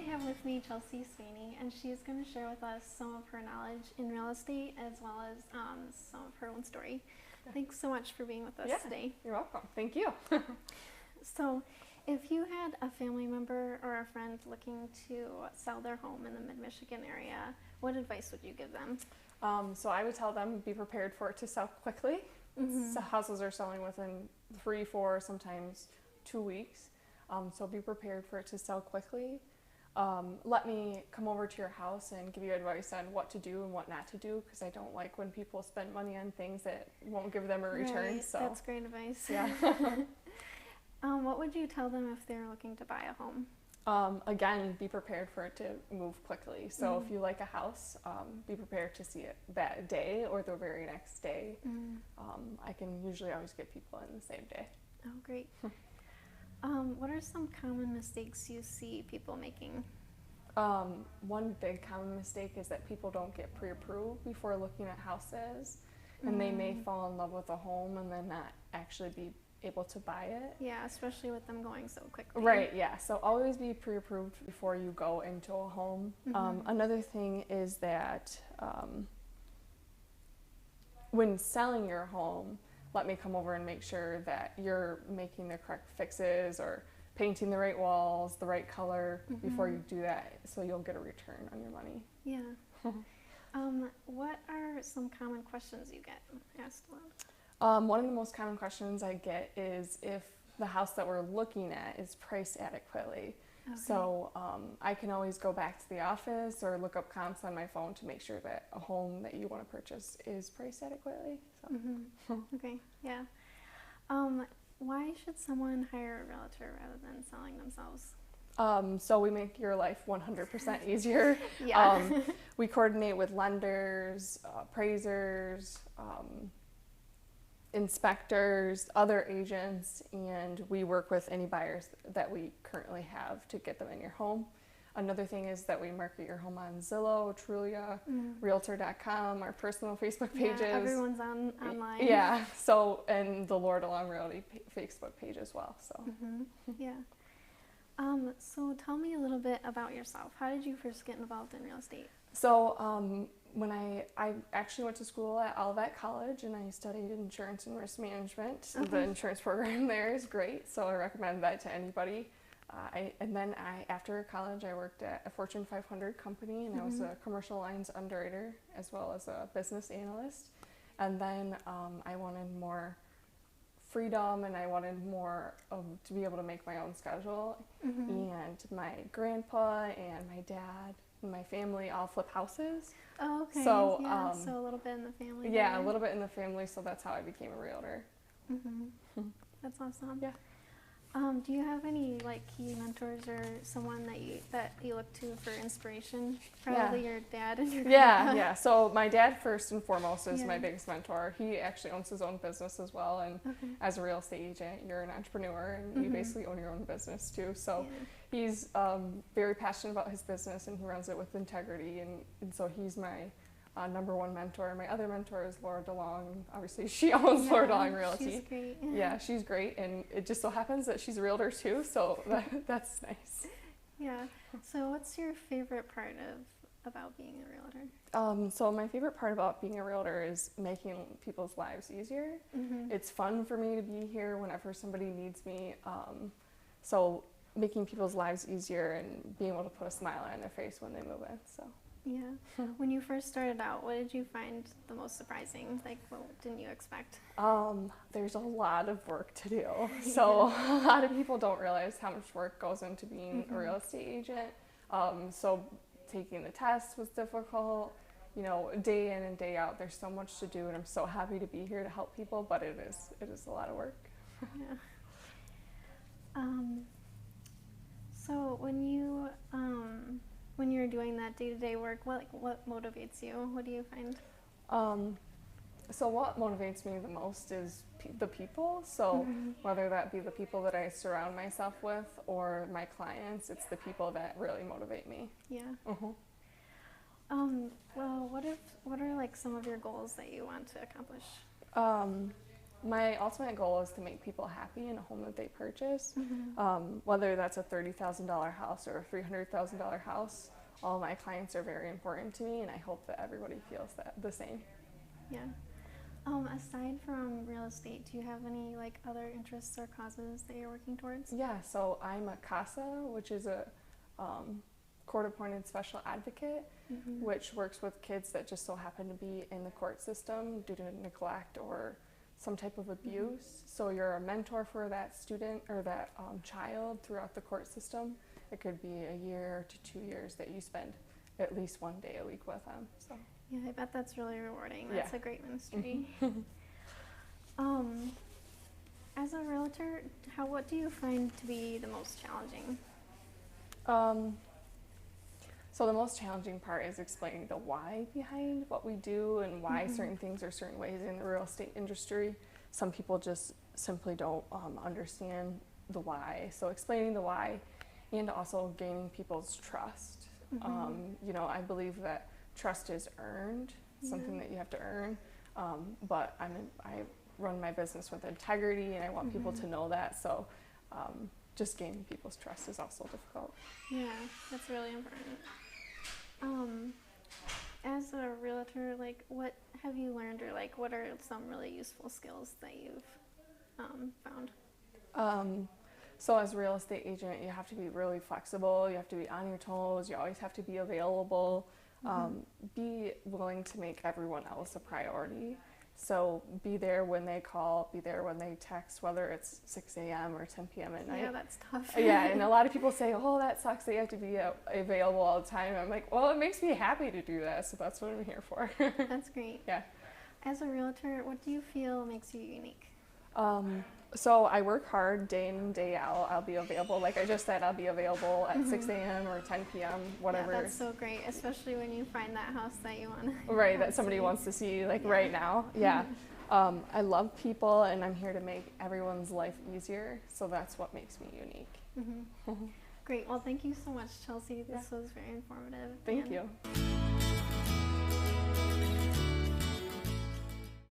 have with me Chelsie Swaynie, and she's going to share with us some of her knowledge in real estate as well as some of her own story. Thanks so much for being with us today. You're welcome. Thank you. So, if you had a family member or a friend looking to sell their home in the Mid-Michigan area, what advice would you give them? So I would tell them be prepared for it to sell quickly. So houses are selling within 3, 4, sometimes 2 weeks. So be prepared for it to sell quickly. Let me come over to your house and give you advice on what to do and what not to do, because I don't like when people spend money on things that won't give them a return. Right, so that's great advice. Yeah. What would you tell them if they're looking to buy a home? Again, be prepared for it to move quickly. So if you like a house, be prepared to see it that day or the very next day. I can usually always get people in the same day. Oh, great. What are some common mistakes you see people making? One big common mistake is that people don't get pre-approved before looking at houses, and they may fall in love with a home and then not actually be able to buy it. Yeah, especially with them going so quickly. Right, yeah. So always be pre-approved before you go into a home. Another thing is that when selling your home, let me come over and make sure that you're making the correct fixes or painting the right walls, the right color before you do that, so you'll get a return on your money. Yeah. What are some common questions you get asked a lot? One of the most common questions I get is if the house that we're looking at is priced adequately. Okay. So I can always go back to the office or look up comps on my phone to make sure that a home that you want to purchase is priced adequately. So. Okay, yeah. Why should someone hire a realtor rather than selling themselves? So we make your life 100% easier. We coordinate with lenders, appraisers, inspectors, other agents, and we work with any buyers that we currently have to get them in your home. Another thing is that we market your home on Zillow, Trulia, Realtor.com, our personal Facebook pages. Yeah, everyone's online. Yeah, so, and the DeLong Realty Facebook page as well. So. Yeah. So tell me a little bit about yourself. How did you first get involved in real estate? So when I actually went to school at Olivet College, and I studied insurance and risk management. The insurance program there is great, so I recommend that to anybody. And then after college, I worked at a Fortune 500 company, and I was a commercial lines underwriter as well as a business analyst. And then I wanted more freedom, and I wanted more to be able to make my own schedule. And my grandpa and my dad and my family all flip houses. Oh, okay. So, yeah, so a little bit in the family. Yeah, a little bit in the family, so that's how I became a realtor. That's awesome. Yeah. Do you have any key mentors or someone that you look to for inspiration? Probably your dad and your grandpa. Yeah. So my dad first and foremost is my biggest mentor. He actually owns his own business as well, and as a real estate agent, you're an entrepreneur, and you basically own your own business too. So he's very passionate about his business, and he runs it with integrity, and so he's my number one mentor. My other mentor is Laura DeLong. Obviously, she owns Laura DeLong Realty. She's great. Yeah, she's great, and it just so happens that she's a realtor too, so that's nice. Yeah. So what's your favorite part about being a realtor? So my favorite part about being a realtor is making people's lives easier. It's fun for me to be here whenever somebody needs me. So making people's lives easier and being able to put a smile on their face when they move in. So. Yeah. When you first started out, what did you find the most surprising? What didn't you expect? There's a lot of work to do. So a lot of people don't realize how much work goes into being a real estate agent. So taking the test was difficult. Day in and day out, there's so much to do, and I'm so happy to be here to help people, but it is a lot of work. Yeah. So when you're doing that day-to-day work, what motivates you? What do you find? So what motivates me the most is the people. So whether that be the people that I surround myself with or my clients, it's the people that really motivate me. Yeah. Well, what are some of your goals that you want to accomplish? My ultimate goal is to make people happy in a home that they purchase, whether that's a $30,000 house or a $300,000 house. All my clients are very important to me, and I hope that everybody feels that the same. Yeah. Aside from real estate, do you have any like other interests or causes that you're working towards? Yeah, so I'm a CASA, which is a court-appointed special advocate, which works with kids that just so happen to be in the court system due to neglect or some type of abuse. So you're a mentor for that student or that child throughout the court system. It could be a year to 2 years that you spend at least 1 day a week with them. So. Yeah, I bet that's really rewarding. That's a great ministry. As a realtor, what do you find to be the most challenging? So the most challenging part is explaining the why behind what we do and why certain things are certain ways in the real estate industry. Some people just simply don't understand the why. So explaining the why and also gaining people's trust. You know, I believe that trust is earned, something that you have to earn, but I run my business with integrity, and I want people to know that, so just gaining people's trust is also difficult. Yeah, that's really important. As a realtor, like, what have you learned, or like, what are some really useful skills that you've found? So as a real estate agent, you have to be really flexible, you have to be on your toes, you always have to be available. Be willing to make everyone else a priority. So be there when they call, be there when they text, whether it's 6 a.m. or 10 p.m. at night. Yeah, that's tough. Yeah, and a lot of people say, oh, that sucks that you have to be available all the time. I'm like, well, it makes me happy to do that, so that's what I'm here for. That's great. Yeah. As a realtor, what do you feel makes you unique? So I work hard day in and day out. I'll be available, like I just said, I'll be available at 6 a.m. or 10 p.m., whatever. Yeah, that's so great, especially when you find that house that you want to. Right, that somebody wants to see, like right now. Yeah. I love people, and I'm here to make everyone's life easier, so that's what makes me unique. Great. Well, thank you so much, Chelsie. This was very informative. Thank you.